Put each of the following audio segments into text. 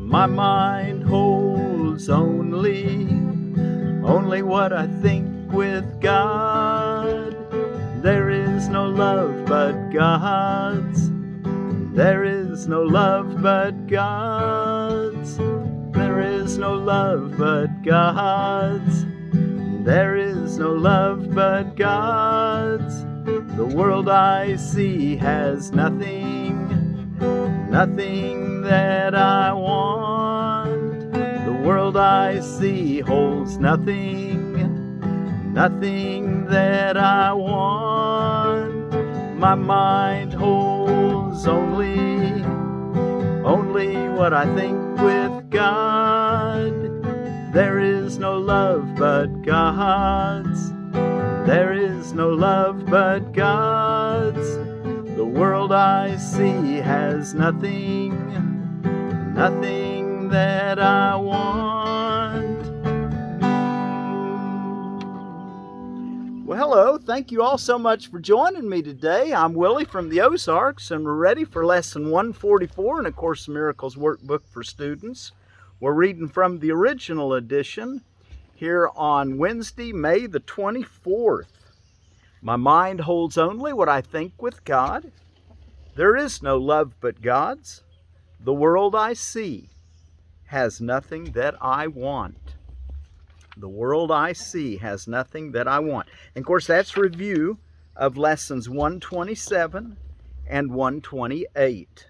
My mind holds only what I think with God. There is no love but God's. There is no love but God's. There is no love but God's. There is no love but God's. The world I see has nothing that I want. The world I see holds nothing that I want. My mind holds only what I think with God. There is no love but God's. There is no love but God's. The world I see has nothing that I want. Well, hello. Thank you all so much for joining me today. I'm Willie from the Ozarks, and we're ready for lesson 144 in A Course in Miracles workbook for students. We're reading from the original edition here on Wednesday, May the 24th. My mind holds only what I think with God. There is no love but God's. The world I see has nothing that I want. The world I see has nothing that I want. And of course, that's review of lessons 127 and 128.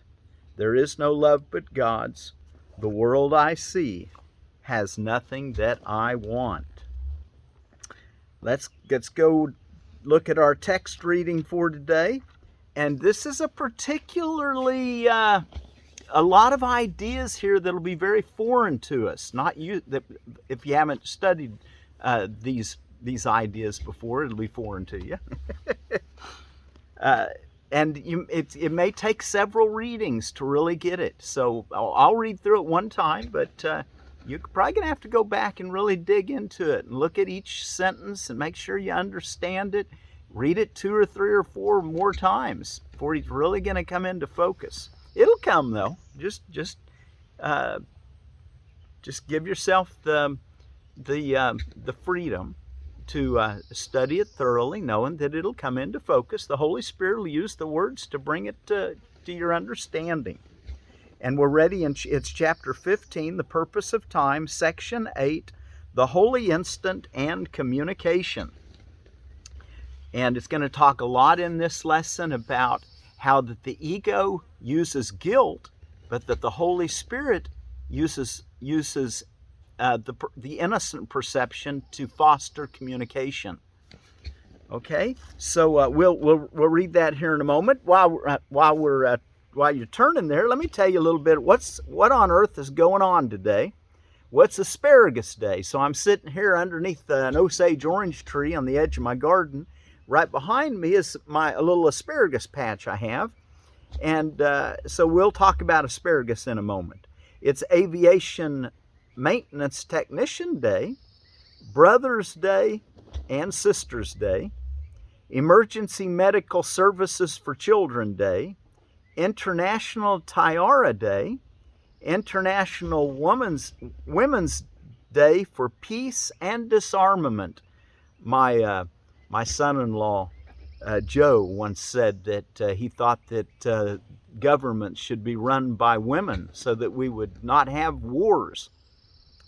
There is no love but God's. The world I see has nothing that I want. Let's go look at our text reading for today. And this is a particularly, a lot of ideas here that'll be very foreign to us. Not you, if you haven't studied these ideas before, it'll be foreign to you. And it may take several readings to really get it. So I'll read through it one time, but you're probably going to have to go back and really dig into it and look at each sentence and make sure you understand it. Read it 2 or 3 or 4 more times before it's really going to come into focus. It'll come though. Just give yourself the freedom to study it thoroughly, knowing that it'll come into focus. The Holy Spirit will use the words to bring it to your understanding. And we're ready, it's chapter 15, The Purpose of Time, section 8, The Holy Instant and Communication. And it's going to talk a lot in this lesson about how that the ego uses guilt, but that the Holy Spirit uses the innocent perception to foster communication. Okay, so we'll read that here in a moment. While you're turning there, let me tell you a little bit what on earth is going on today. What's Asparagus Day? So I'm sitting here underneath an Osage orange tree on the edge of my garden. Right behind me is a little asparagus patch I have, and so we'll talk about asparagus in a moment. It's Aviation Maintenance Technician Day, Brothers Day and Sisters Day, Emergency Medical Services for Children Day, International Tiara Day, International Women's Day for Peace and Disarmament. My son-in-law, Joe, once said that he thought that government should be run by women so that we would not have wars.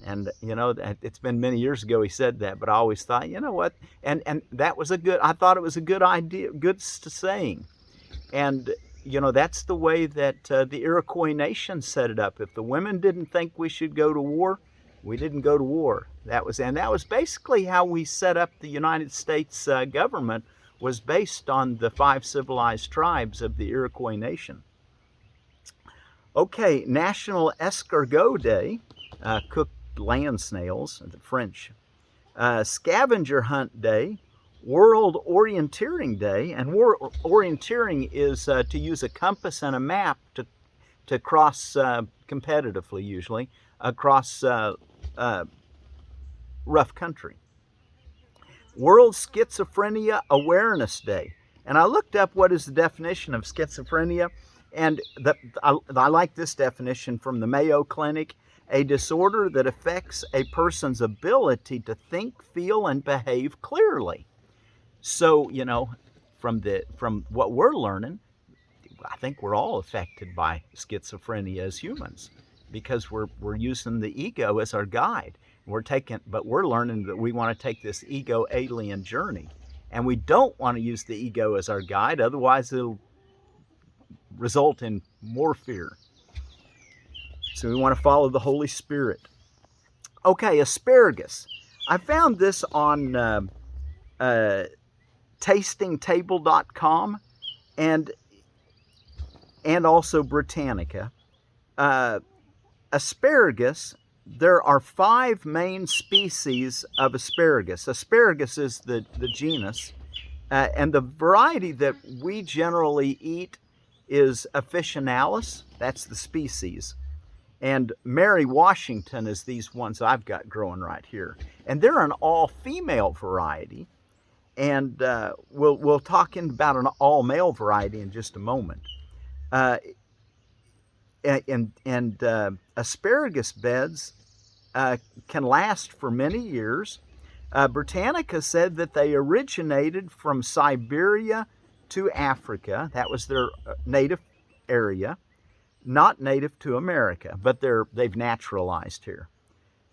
And, it's been many years ago he said that, but I always thought, you know what? And that was I thought it was a good idea, good saying. And, that's the way that the Iroquois nation set it up. If the women didn't think we should go to war, we didn't go to war. That was basically how we set up the United States government, was based on the 5 civilized tribes of the Iroquois nation. Okay, National Escargot Day, cooked land snails, the French. Scavenger Hunt Day, World Orienteering Day, and orienteering is to use a compass and a map to cross competitively, usually, across rough country. World Schizophrenia Awareness Day. And I looked up what is the definition of schizophrenia, And I like this definition from the Mayo Clinic: a disorder that affects a person's ability to think, feel, and behave clearly. So, you know, from what we're learning, I think we're all affected by schizophrenia as humans, because we're using the ego as our guide. But we're learning that we want to take this ego alien journey, and we don't want to use the ego as our guide. Otherwise, it'll result in more fear. So we want to follow the Holy Spirit. Okay, asparagus. I found this on tastingtable.com and also Britannica. Asparagus, there are 5 main species of asparagus. Asparagus is the genus, and the variety that we generally eat is officinalis. That's the species. And Mary Washington is these ones I've got growing right here. And they're an all-female variety. And we'll talk about an all-male variety in just a moment. Asparagus beds can last for many years. Britannica said that they originated from Siberia to Africa. That was their native area. Not native to America, but they've naturalized here.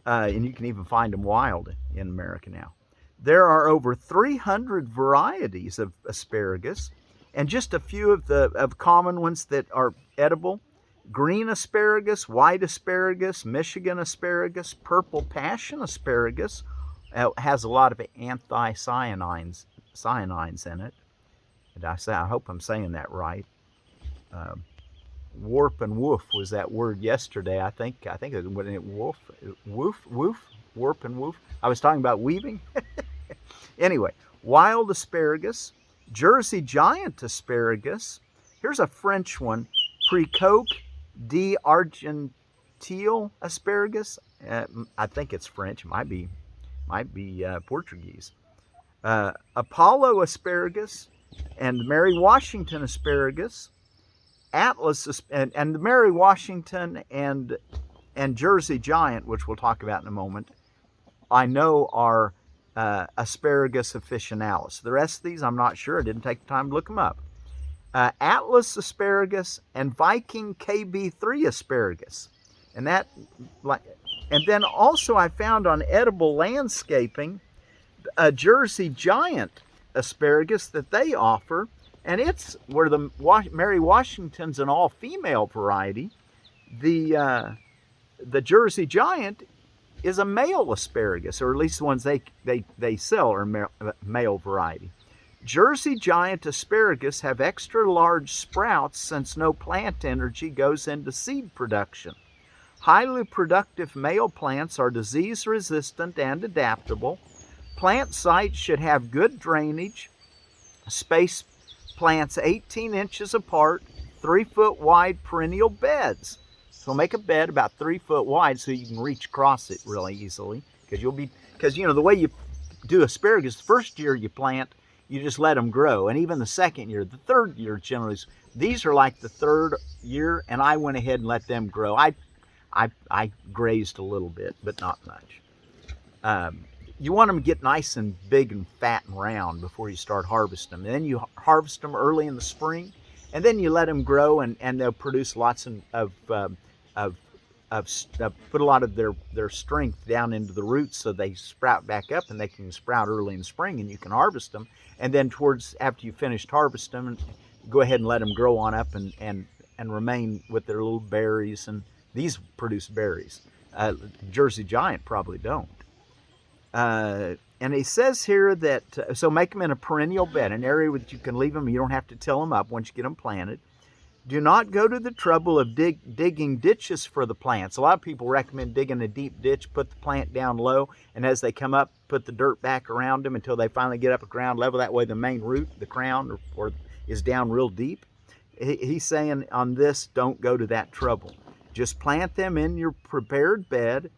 And you can even find them wild in America now. There are over 300 varieties of asparagus, and just a few of common ones that are edible: green asparagus, white asparagus, Michigan asparagus, purple passion asparagus. Has a lot of anthocyanins in it. And I hope I'm saying that right. Warp and woof was that word yesterday. I think it was warp and woof. I was talking about weaving. Anyway, wild asparagus, Jersey giant asparagus. Here's a French one: Precoque d'Argenteuil asparagus. I think it's French. Might be Portuguese. Apollo asparagus and Mary Washington asparagus. Atlas and the Mary Washington and Jersey giant, which we'll talk about in a moment, I know are Asparagus officinalis. The rest of these, I'm not sure. I didn't take the time to look them up. Atlas asparagus and Viking KB3 asparagus, and then also I found on Edible Landscaping a Jersey giant asparagus that they offer. And it's where the Mary Washington's an all-female variety. The Jersey giant is a male asparagus, or at least the ones they sell are male variety. Jersey giant asparagus have extra large sprouts since no plant energy goes into seed production. Highly productive male plants are disease-resistant and adaptable. Plant sites should have good drainage. Space plants 18 inches apart, 3-foot wide perennial beds. So make a bed about 3 foot wide so you can reach across it really easily. Because you know the way you do asparagus, the first year you plant, you just let them grow, and even the second year, the third year generally. These are like the third year, and I went ahead and let them grow. I grazed a little bit, but not much. You want them to get nice and big and fat and round before you start harvesting them. And then you harvest them early in the spring, and then you let them grow, and they'll produce lots of put a lot of their strength down into the roots, so they sprout back up, and they can sprout early in the spring, and you can harvest them. And then after you finished harvesting them, go ahead and let them grow on up and remain with their little berries. And these produce berries. Jersey giant probably don't. And he says here that, so make them in a perennial bed, an area that you can leave them. You don't have to till them up once you get them planted. Do not go to the trouble of digging ditches for the plants. A lot of people recommend digging a deep ditch, put the plant down low, and as they come up, put the dirt back around them until they finally get up at ground level. That way the main root, the crown, or is down real deep. He's saying on this, don't go to that trouble. Just plant them in your prepared bed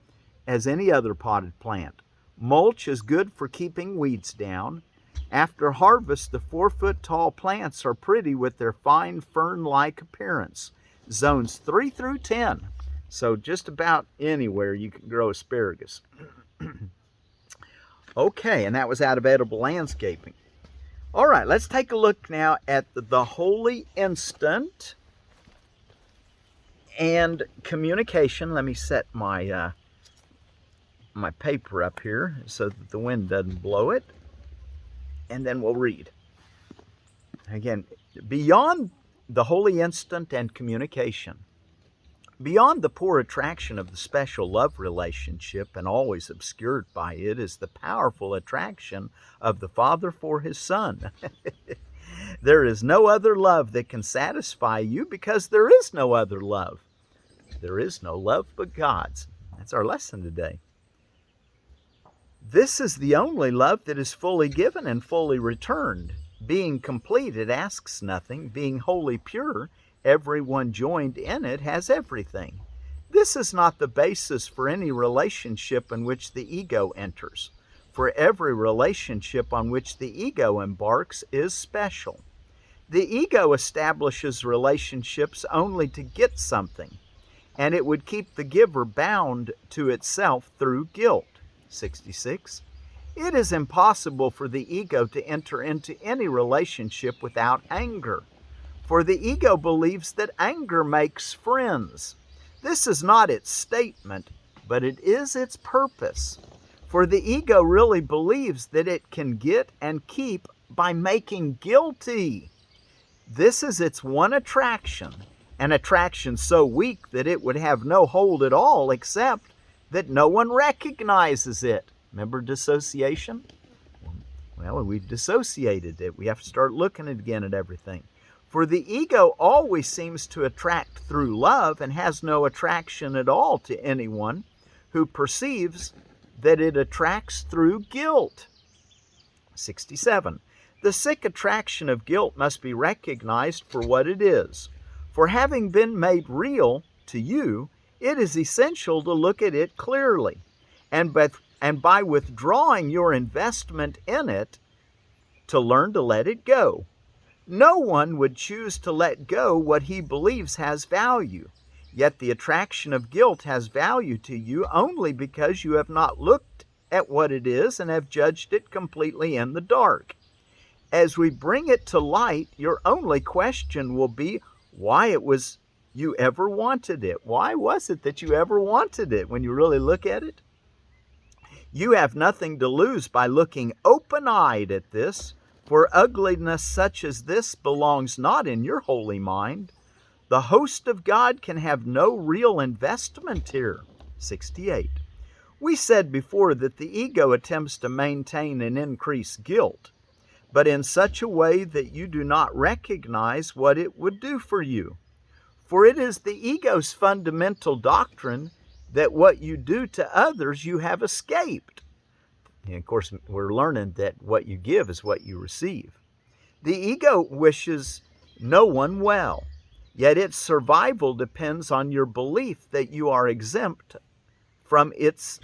as any other potted plant. Mulch is good for keeping weeds down. After harvest, the 4-foot-tall plants are pretty with their fine fern-like appearance. Zones 3 through 10. So just about anywhere you can grow asparagus. Okay, and that was out of Edible Landscaping. All right, let's take a look now at the Holy Instant and communication. Let me set my my paper up here so that the wind doesn't blow it, and then we'll read. Again, beyond the Holy Instant and communication, beyond the poor attraction of the special love relationship and always obscured by it is the powerful attraction of the Father for His Son. There is no other love that can satisfy you because there is no other love. There is no love but God's. That's our lesson today. This is the only love that is fully given and fully returned. Being complete, it asks nothing. Being wholly pure, everyone joined in it has everything. This is not the basis for any relationship in which the ego enters. For every relationship on which the ego embarks is special. The ego establishes relationships only to get something, and it would keep the giver bound to itself through guilt. 66. It is impossible for the ego to enter into any relationship without anger, for the ego believes that anger makes friends. This is not its statement, but it is its purpose. For the ego really believes that it can get and keep by making guilty. This is its one attraction, an attraction so weak that it would have no hold at all except that no one recognizes it. Remember dissociation? Well, we've dissociated it. We have to start looking again at everything. For the ego always seems to attract through love and has no attraction at all to anyone who perceives that it attracts through guilt. 67. The sick attraction of guilt must be recognized for what it is. For having been made real to you, it is essential to look at it clearly, and by withdrawing your investment in it, to learn to let it go. No one would choose to let go what he believes has value, yet the attraction of guilt has value to you only because you have not looked at what it is and have judged it completely in the dark. As we bring it to light, your only question will be why it was you ever wanted it. Why was it that you ever wanted it when you really look at it? You have nothing to lose by looking open-eyed at this, for ugliness such as this belongs not in your holy mind. The host of God can have no real investment here. 68. We said before that the ego attempts to maintain and increase guilt, but in such a way that you do not recognize what it would do for you. For it is the ego's fundamental doctrine that what you do to others you have escaped. And of course, we're learning that what you give is what you receive. The ego wishes no one well, yet its survival depends on your belief that you are exempt from its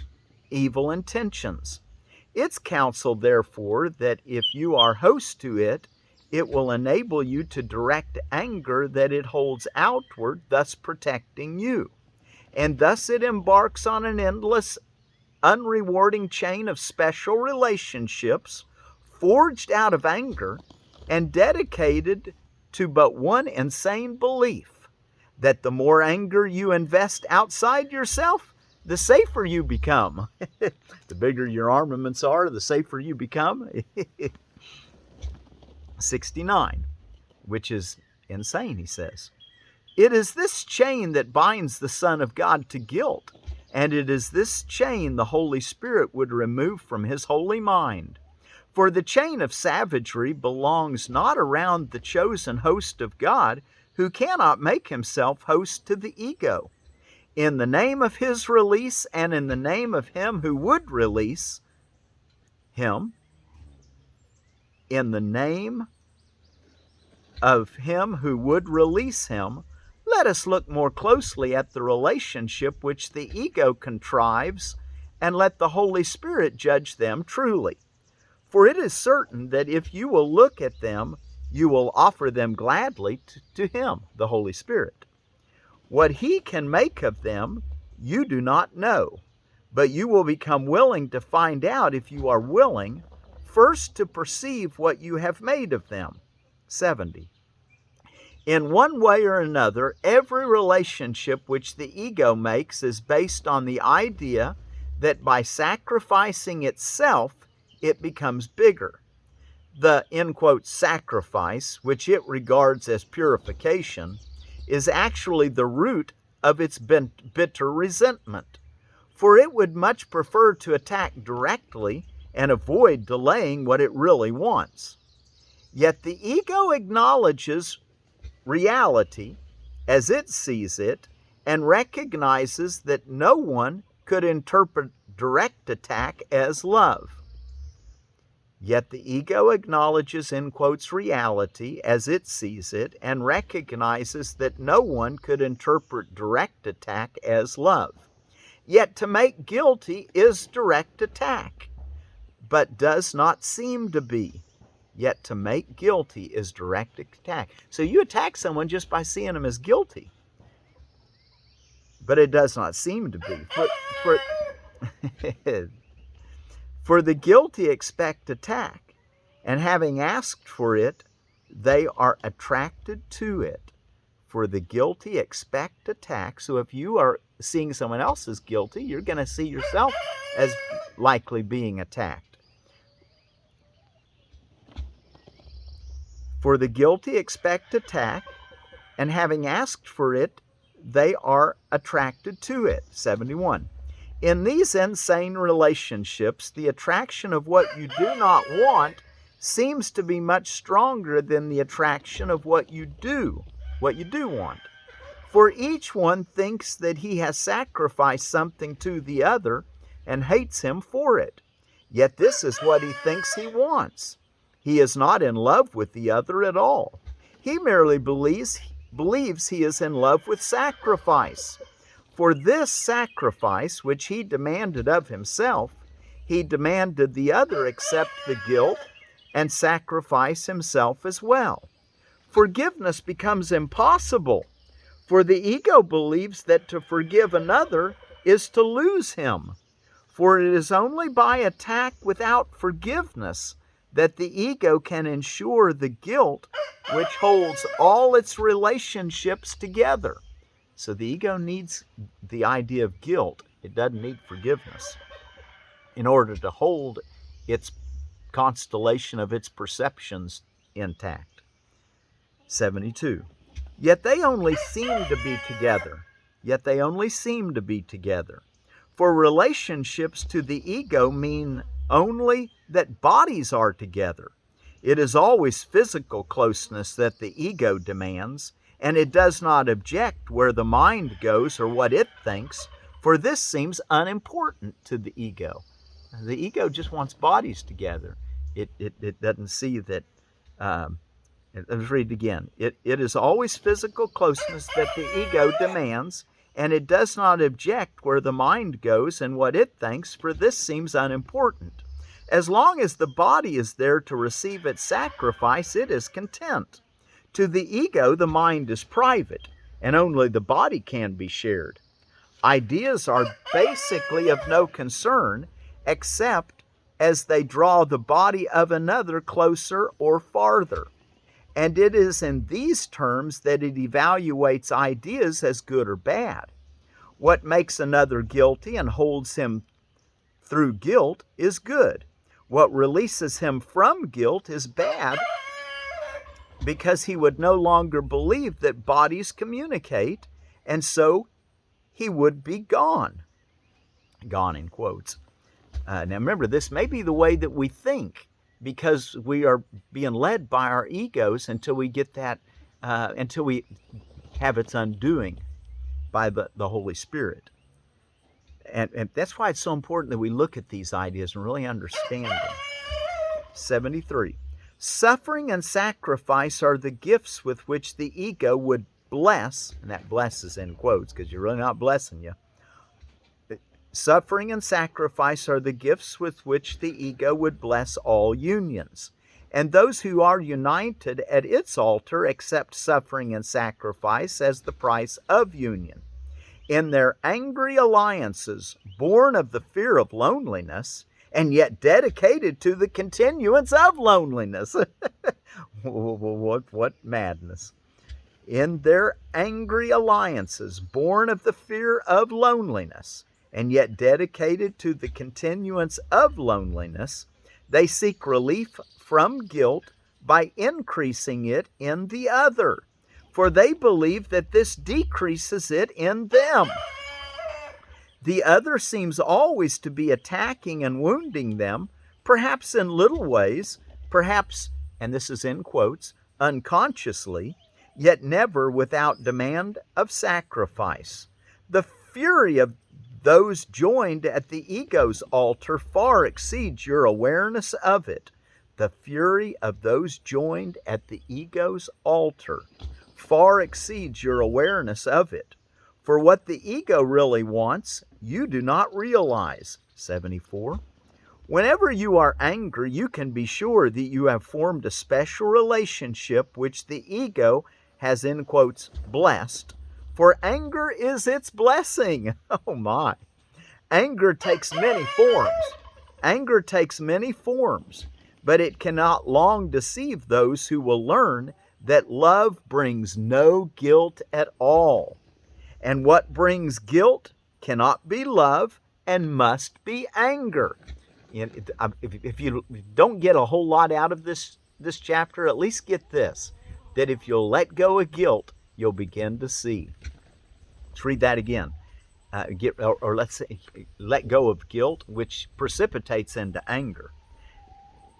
evil intentions. Its counsel, therefore, that if you are host to it, it will enable you to direct anger that it holds outward, thus protecting you. And thus it embarks on an endless, unrewarding chain of special relationships forged out of anger and dedicated to but one insane belief, that the more anger you invest outside yourself, the safer you become. The bigger your armaments are, the safer you become. 69, which is insane, he says. It is this chain that binds the Son of God to guilt, and it is this chain the Holy Spirit would remove from his holy mind. For the chain of savagery belongs not around the chosen host of God, who cannot make himself host to the ego. In the name of his release and in the name of him who would release him, in the name of him who would release him, let us look more closely at the relationship which the ego contrives, and let the Holy Spirit judge them truly. For it is certain that if you will look at them, you will offer them gladly to him, the Holy Spirit. What he can make of them, you do not know, but you will become willing to find out if you are willing first to perceive what you have made of them. 70. In one way or another, every relationship which the ego makes is based on the idea that by sacrificing itself, it becomes bigger. The, end quote, sacrifice, which it regards as purification, is actually the root of its bitter resentment. For it would much prefer to attack directly and avoid delaying what it really wants. Yet the ego acknowledges reality as it sees it and recognizes that no one could interpret direct attack as love. Yet the ego acknowledges, in quotes, reality as it sees it and recognizes that no one could interpret direct attack as love. Yet to make guilty is direct attack, but does not seem to be. Yet to make guilty is direct attack. So you attack someone just by seeing them as guilty, but it does not seem to be. For the guilty expect attack, and having asked for it, they are attracted to it. For the guilty expect attack. So if you are seeing someone else as guilty, you're going to see yourself as likely being attacked. For the guilty expect attack, and having asked for it, they are attracted to it. 71. In these insane relationships, the attraction of what you do not want seems to be much stronger than the attraction of what you do want. For each one thinks that he has sacrificed something to the other and hates him for it. Yet this is what he thinks he wants. He is not in love with the other at all. He merely believes he is in love with sacrifice. For this sacrifice, which he demanded of himself, he demanded the other accept the guilt and sacrifice himself as well. Forgiveness becomes impossible, for the ego believes that to forgive another is to lose him. For it is only by attack without forgiveness that the ego can ensure the guilt which holds all its relationships together. So the ego needs the idea of guilt. It doesn't need forgiveness in order to hold its constellation of its perceptions intact. 72. Yet they only seem to be together. For relationships to the ego mean only that bodies are together. It is always physical closeness that the ego demands, and it does not object where the mind goes or what it thinks, for this seems unimportant to the ego. The ego just wants bodies together. It doesn't see that. Let's read it again. It is always physical closeness that the ego demands, and it does not object where the mind goes and what it thinks, for this seems unimportant. As long as the body is there to receive its sacrifice, it is content. To the ego, the mind is private, and only the body can be shared. Ideas are basically of no concern, except as they draw the body of another closer or farther. And it is in these terms that it evaluates ideas as good or bad. What makes another guilty and holds him through guilt is good. What releases him from guilt is bad, because he would no longer believe that bodies communicate, and so he would be gone. Gone in quotes. Now remember, this may be the way that we think, because we are being led by our egos until we get that, until we have its undoing by the Holy Spirit. And that's why it's so important that we look at these ideas and really understand them. 73. Suffering and sacrifice are the gifts with which the ego would bless, and that bless is in quotes because you're really not blessing you. Suffering and sacrifice are the gifts with which the ego would bless all unions. And those who are united at its altar accept suffering and sacrifice as the price of union. In their angry alliances, born of the fear of loneliness, and yet dedicated to the continuance of loneliness. What madness. In their angry alliances, born of the fear of loneliness, and yet dedicated to the continuance of loneliness, they seek relief from guilt by increasing it in the other, for they believe that this decreases it in them. The other seems always to be attacking and wounding them, perhaps in little ways, perhaps, and this is in quotes, unconsciously, yet never without demand of sacrifice. The fury of those joined at the ego's altar far exceeds your awareness of it. The fury of those joined at the ego's altar far exceeds your awareness of it. For what the ego really wants, you do not realize. 74. Whenever you are angry, you can be sure that you have formed a special relationship which the ego has, in quotes, blessed, for anger is its blessing. Oh my. Anger takes many forms. Anger takes many forms, but it cannot long deceive those who will learn that love brings no guilt at all. And what brings guilt cannot be love and must be anger. If you don't get a whole lot out of this chapter, at least get this, that if you'll let go of guilt, you'll begin to see. Let's read that again. Let's say, let go of guilt, which precipitates into anger.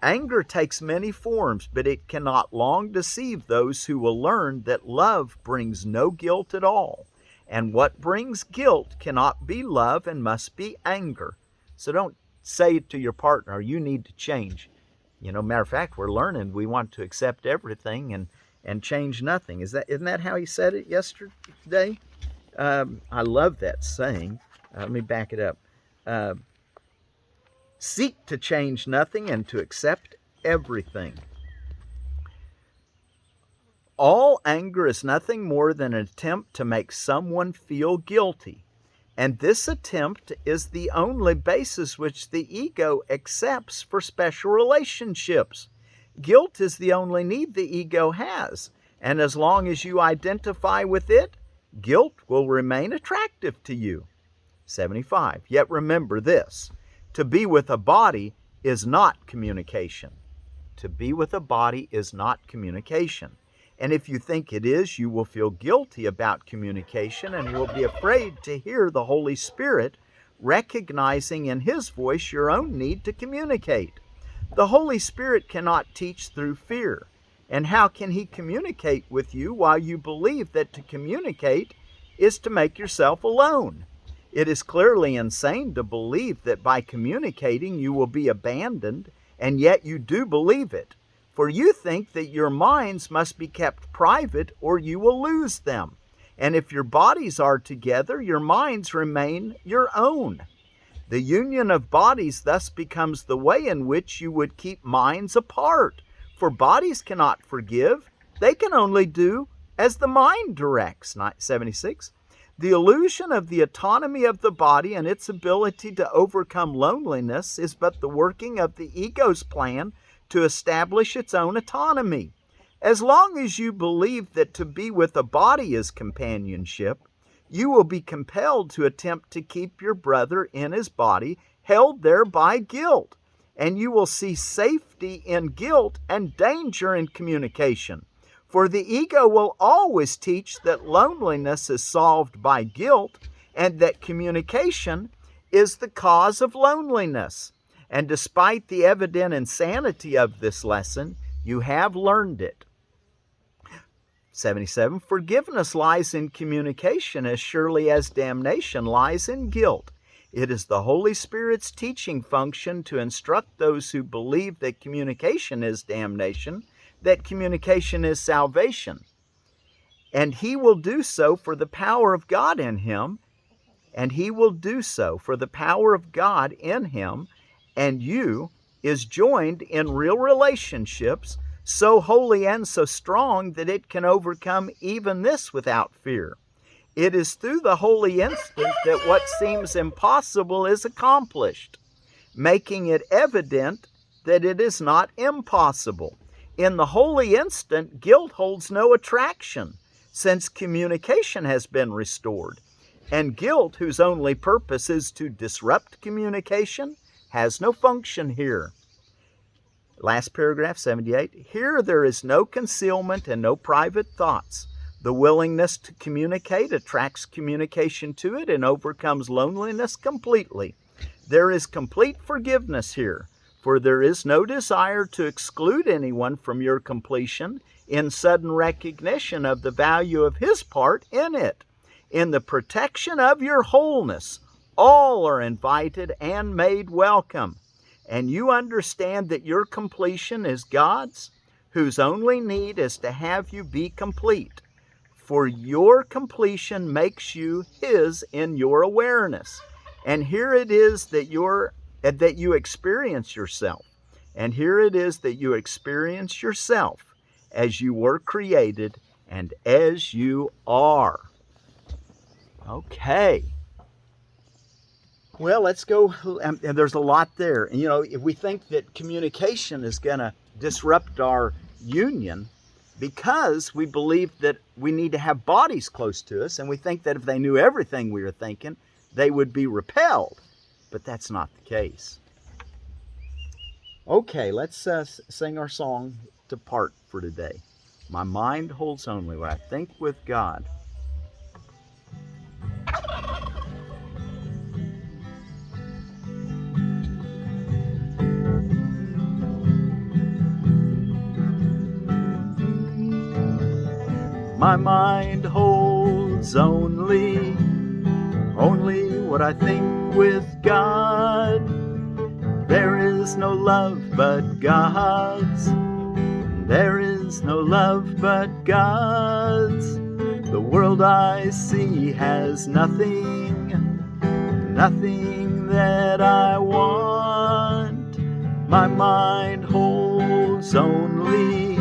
Anger takes many forms, but it cannot long deceive those who will learn that love brings no guilt at all. And what brings guilt cannot be love and must be anger. So don't say to your partner, you need to change. Matter of fact, we're learning we want to accept everything and change nothing. Isn't that how he said it yesterday? I love that saying. Let me back it up. Seek to change nothing and to accept everything. All anger is nothing more than an attempt to make someone feel guilty. And this attempt is the only basis which the ego accepts for special relationships. Guilt is the only need the ego has. And as long as you identify with it, guilt will remain attractive to you. 75. Yet remember this. To be with a body is not communication. To be with a body is not communication. And if you think it is, you will feel guilty about communication and will be afraid to hear the Holy Spirit, recognizing in His voice your own need to communicate. The Holy Spirit cannot teach through fear. And how can He communicate with you while you believe that to communicate is to make yourself alone? It is clearly insane to believe that by communicating you will be abandoned, and yet you do believe it. For you think that your minds must be kept private or you will lose them. And if your bodies are together, your minds remain your own. The union of bodies thus becomes the way in which you would keep minds apart. For bodies cannot forgive. They can only do as the mind directs. 76. The illusion of the autonomy of the body and its ability to overcome loneliness is but the working of the ego's plan to establish its own autonomy. As long as you believe that to be with a body is companionship, you will be compelled to attempt to keep your brother in his body, held there by guilt. And you will see safety in guilt and danger in communication. For the ego will always teach that loneliness is solved by guilt and that communication is the cause of loneliness. And despite the evident insanity of this lesson, you have learned it. 77. Forgiveness lies in communication as surely as damnation lies in guilt. It is the Holy Spirit's teaching function to instruct those who believe that communication is damnation, that communication is salvation. And He will do so for the power of God in him, and he will do so, for the power of God in him and you is joined in real relationships, so holy and so strong that it can overcome even this without fear. It is through the holy instant that what seems impossible is accomplished, making it evident that it is not impossible. In the holy instant, guilt holds no attraction, since communication has been restored. And guilt, whose only purpose is to disrupt communication, has no function here. Last paragraph, 78. Here there is no concealment and no private thoughts. The willingness to communicate attracts communication to it and overcomes loneliness completely. There is complete forgiveness here, for there is no desire to exclude anyone from your completion in sudden recognition of the value of his part in it. In the protection of your wholeness, all are invited and made welcome. And you understand that your completion is God's, whose only need is to have you be complete. For your completion makes you his in your awareness. And here it is that you experience yourself. And here it is that you experience yourself as you were created and as you are. Okay. Well, let's go. And there's a lot there. You know, if we think that communication is going to disrupt our union because we believe that we need to have bodies close to us, and we think that if they knew everything we were thinking, they would be repelled. But that's not the case. Okay, let's sing our song to part for today. My mind holds only what I think with God. My mind holds only what I think with God. There is no love but God's. There is no love but God's. The world I see has nothing that I want. My mind holds only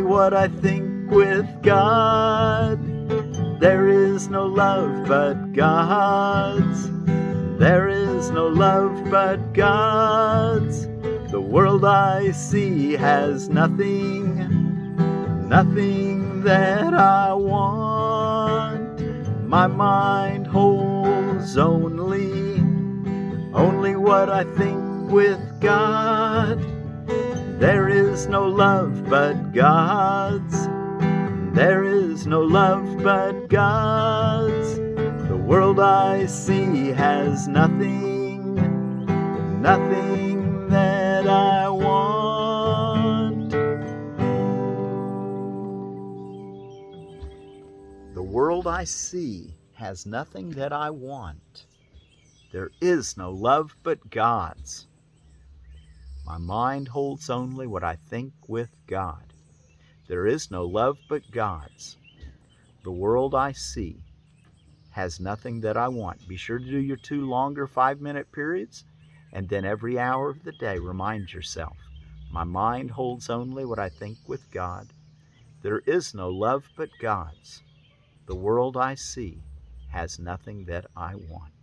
what I think with God. There is no love but God's. There is no love but God's. The world I see has nothing that I want. My mind holds only what I think with God. There is no love but God's. There is no love but God's. The world I see has nothing that I want. The world I see has nothing that I want. There is no love but God's. My mind holds only what I think with God. There is no love but God's. The world I see has nothing that I want. Be sure to do your 2 longer 5-minute periods, and then every hour of the day remind yourself, my mind holds only what I think with God. There is no love but God's. The world I see has nothing that I want.